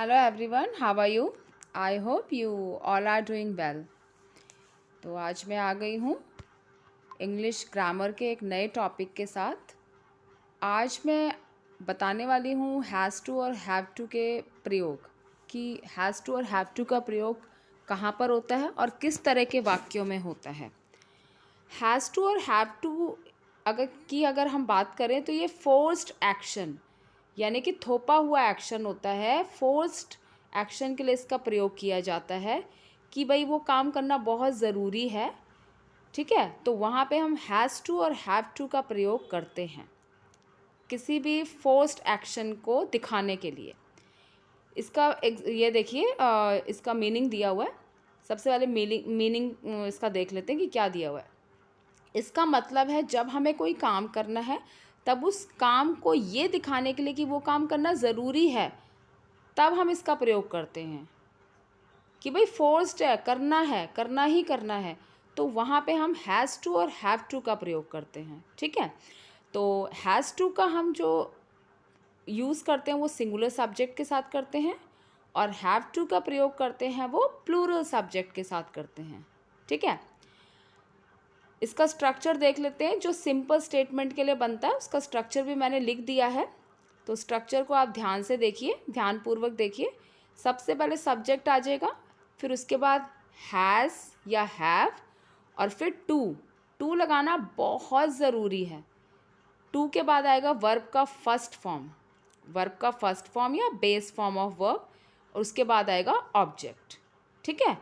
Hello everyone, how are you? I hope you all are doing well. तो आज मैं आ गई हूँ इंग्लिश ग्रामर के एक नए टॉपिक के साथ। आज मैं बताने वाली हूँ हैज़ टू और हैव टू के प्रयोग, कि हैज़ टू और हैव टू का प्रयोग कहाँ पर होता है और किस तरह के वाक्यों में होता है। हैज़ टू और हैव टू अगर हम बात करें तो ये फोर्स्ड एक्शन यानी कि थोपा हुआ एक्शन होता है। फोर्स्ड एक्शन के लिए इसका प्रयोग किया जाता है कि भाई वो काम करना बहुत ज़रूरी है, ठीक है। तो वहाँ पे हम हैज़ टू और हैव टू का प्रयोग करते हैं किसी भी फोर्स्ड एक्शन को दिखाने के लिए। ये देखिए, इसका मीनिंग दिया हुआ है। सबसे पहले मीनिंग इसका देख लेते हैं कि क्या दिया हुआ है। इसका मतलब है जब हमें कोई काम करना है तब उस काम को ये दिखाने के लिए कि वो काम करना ज़रूरी है, तब हम इसका प्रयोग करते हैं कि भाई फोर्स्ड है, करना ही करना है। तो वहाँ पे हम हैज़ टू और हैव टू का प्रयोग करते हैं, ठीक है। तो हैज़ टू का हम जो यूज़ करते हैं वो सिंगुलर सब्जेक्ट के साथ करते हैं और हैव टू का प्रयोग करते हैं वो प्लूरल सब्जेक्ट के साथ करते हैं, ठीक है। इसका स्ट्रक्चर देख लेते हैं। जो सिंपल स्टेटमेंट के लिए बनता है उसका स्ट्रक्चर भी मैंने लिख दिया है, तो स्ट्रक्चर को आप ध्यान से देखिए, ध्यानपूर्वक देखिए। सबसे पहले सब्जेक्ट आ जाएगा, फिर उसके बाद हैज़ या हैव और फिर टू लगाना बहुत ज़रूरी है। टू के बाद आएगा वर्ब का फर्स्ट फॉर्म या बेस फॉर्म ऑफ वर्ब, और उसके बाद आएगा ऑब्जेक्ट, ठीक है।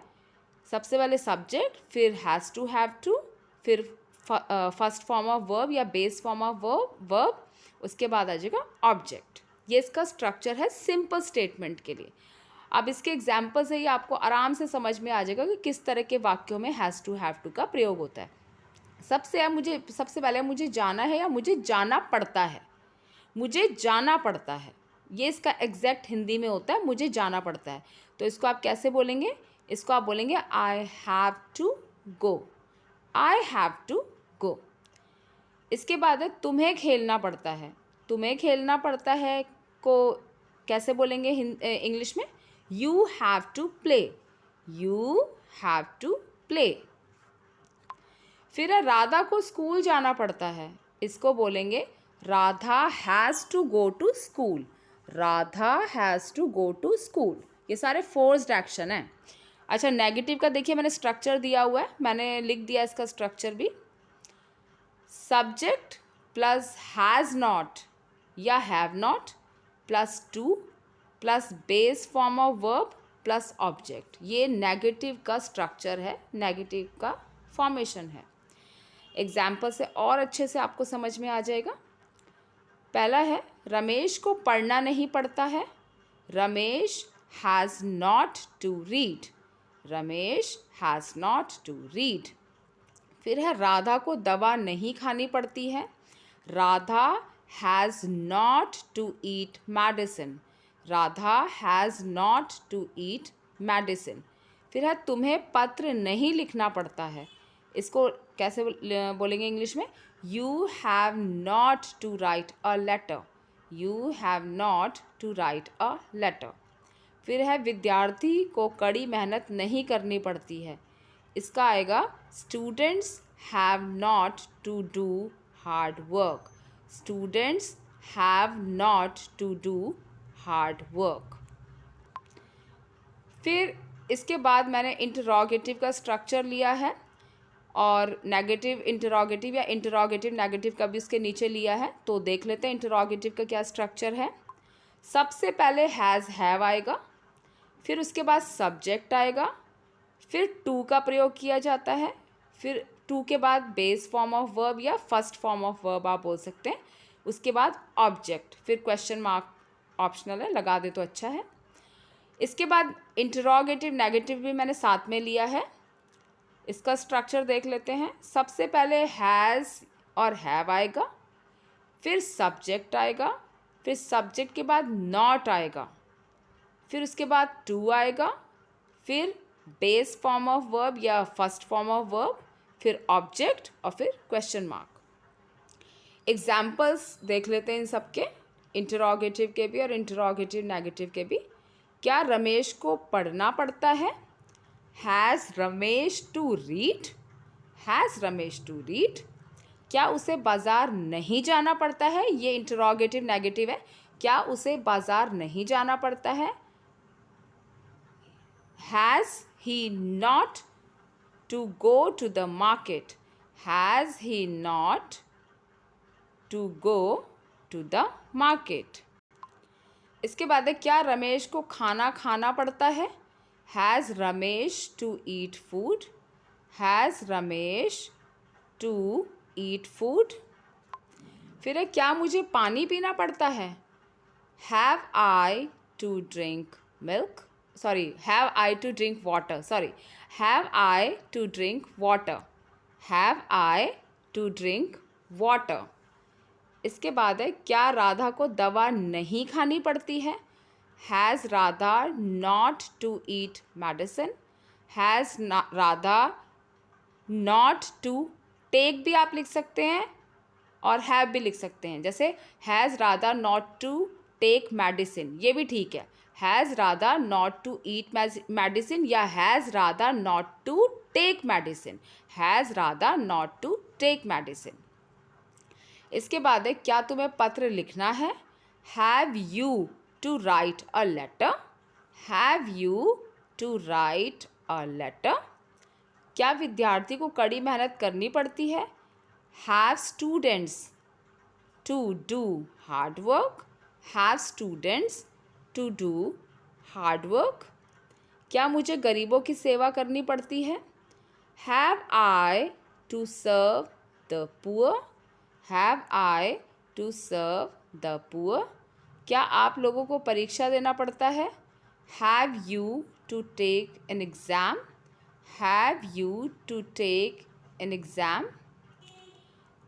सबसे पहले सब्जेक्ट, फिर हैज़ टू, हैव टू, फिर फर्स्ट फॉर्म ऑफ वर्ब या बेस फॉर्म ऑफ वर्ब, उसके बाद आ जाएगा ऑब्जेक्ट। ये इसका स्ट्रक्चर है सिंपल स्टेटमेंट के लिए। अब इसके एग्जाम्पल से ही आपको आराम से समझ में आ जाएगा कि किस तरह के वाक्यों में हैज़ टू हैव टू का प्रयोग होता है। सबसे पहले मुझे जाना है या मुझे जाना पड़ता है। मुझे जाना पड़ता है, ये इसका एग्जैक्ट हिंदी में होता है, मुझे जाना पड़ता है। तो इसको आप कैसे बोलेंगे? इसको आप बोलेंगे I have to go, I have to go. इसके बाद है तुम्हें खेलना पड़ता है। तुम्हें खेलना पड़ता है को कैसे बोलेंगे इंग्लिश में? You have to play, you have to play. फिर राधा को स्कूल जाना पड़ता है, इसको बोलेंगे Radha has to go to school, Radha has to go to school. ये सारे फोर्स्ड एक्शन हैं। अच्छा, नेगेटिव का देखिए, मैंने स्ट्रक्चर दिया हुआ है, मैंने लिख दिया इसका स्ट्रक्चर भी। सब्जेक्ट प्लस हैज़ नॉट या have not plus two plus base form of verb plus object. ये नेगेटिव का स्ट्रक्चर है, नेगेटिव का फॉर्मेशन है। एग्जाम्पल से और अच्छे से आपको समझ में आ जाएगा। पहला है रमेश को पढ़ना नहीं पड़ता है, Ramesh has not to read, Ramesh has not to read. फिर है राधा को दवा नहीं खानी पड़ती है, Radha has not to eat medicine, Radha has not to eat medicine. फिर है तुम्हें पत्र नहीं लिखना पड़ता है, इसको कैसे बोलेंगे इंग्लिश में? You have not to write a letter, you have not to write a letter. फिर है विद्यार्थी को कड़ी मेहनत नहीं करनी पड़ती है, इसका आएगा students have not to do hard work, students have not to do hard work. फिर इसके बाद मैंने इंटरोगेटिव का स्ट्रक्चर लिया है और नेगेटिव इंटरोगेटिव या इंटरोगेटिव नेगेटिव का भी उसके नीचे लिया है। तो देख लेते हैं इंटरोगेटिव का क्या स्ट्रक्चर है। सबसे पहले हैज़ हैव आएगा, फिर उसके बाद सब्जेक्ट आएगा, फिर टू का प्रयोग किया जाता है, फिर टू के बाद बेस फॉर्म ऑफ वर्ब या फर्स्ट फॉर्म ऑफ वर्ब आप बोल सकते हैं, उसके बाद ऑब्जेक्ट, फिर क्वेश्चन मार्क ऑप्शनल है, लगा दे तो अच्छा है। इसके बाद इंटरोगेटिव नेगेटिव भी मैंने साथ में लिया है। इसका स्ट्रक्चर देख लेते हैं। सबसे पहले हैज़ और हैव आएगा, फिर सब्जेक्ट आएगा, फिर सब्जेक्ट के बाद नॉट आएगा, फिर उसके बाद टू आएगा, फिर बेस फॉर्म ऑफ वर्ब या फर्स्ट फॉर्म ऑफ वर्ब, फिर ऑब्जेक्ट और फिर क्वेश्चन मार्क। एग्जाम्पल्स देख लेते हैं इन सब के, इंटरोगेटिव के भी और इंटरोगेटिव नेगेटिव के भी। क्या रमेश को पढ़ना पड़ता है? Has Ramesh to read? Has Ramesh to read? क्या उसे बाज़ार नहीं जाना पड़ता है? ये इंटरोगेटिव नेगेटिव है। क्या उसे बाज़ार नहीं जाना पड़ता है? Has he not to go to the market? Has he not to go to the market? इसके बाद है, क्या रमेश को खाना खाना पड़ता है? Has Ramesh to eat food? Has Ramesh to eat food? फिर है, क्या मुझे पानी पीना पड़ता है? Have I to drink milk? Sorry, have I to drink water? Sorry, have I to drink water? Have I to drink water? इसके बाद है, क्या राधा को दवा नहीं खानी पड़ती है? Has Radha not to eat medicine? Has Radha not to take भी आप लिख सकते हैं और हैव भी लिख सकते हैं। जैसे has Radha not to take medicine, ये भी ठीक है। Has Radha not to eat medicine या has Radha not to take medicine? Has Radha not to take medicine? इसके बाद है, क्या तुम्हें पत्र लिखना है? Have you to write a letter? Have you to write a letter? क्या विद्यार्थी को कड़ी मेहनत करनी पड़ती है? Have students to do hard work? Have students to do hard work? क्या मुझे गरीबों की सेवा करनी पड़ती है? Have I to serve the poor? Have I to serve the poor? क्या आप लोगों को परीक्षा देना पड़ता है? Have you to take an exam? Have you to take an exam?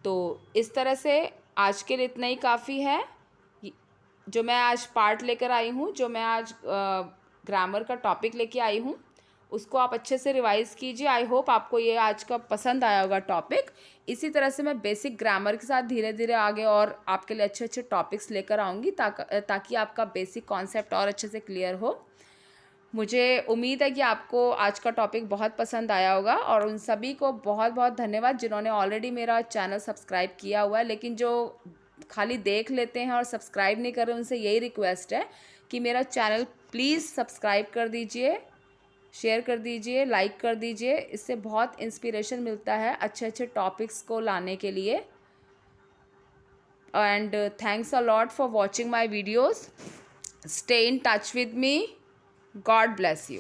तो इस तरह से आज के लिए इतना ही काफ़ी है। जो मैं आज पार्ट लेकर आई हूँ, जो मैं आज ग्रामर का टॉपिक लेके आई हूँ, उसको आप अच्छे से रिवाइज़ कीजिए। आई होप आपको ये आज का पसंद आया होगा टॉपिक। इसी तरह से मैं बेसिक ग्रामर के साथ धीरे धीरे आगे और आपके लिए अच्छे अच्छे टॉपिक्स लेकर आऊँगी ताकि आपका बेसिक कॉन्सेप्ट और अच्छे से क्लियर हो। मुझे उम्मीद है कि आपको आज का टॉपिक बहुत पसंद आया होगा और उन सभी को बहुत बहुत धन्यवाद जिन्होंने ऑलरेडी मेरा चैनल सब्सक्राइब किया हुआ है, लेकिन जो खाली देख लेते हैं और सब्सक्राइब नहीं कर रहे, उनसे यही रिक्वेस्ट है कि मेरा चैनल प्लीज़ सब्सक्राइब कर दीजिए, शेयर कर दीजिए, लाइक कर दीजिए। इससे बहुत इंस्पिरेशन मिलता है अच्छे अच्छे टॉपिक्स को लाने के लिए। And thanks a lot for watching my videos. Stay in touch with me. God bless you.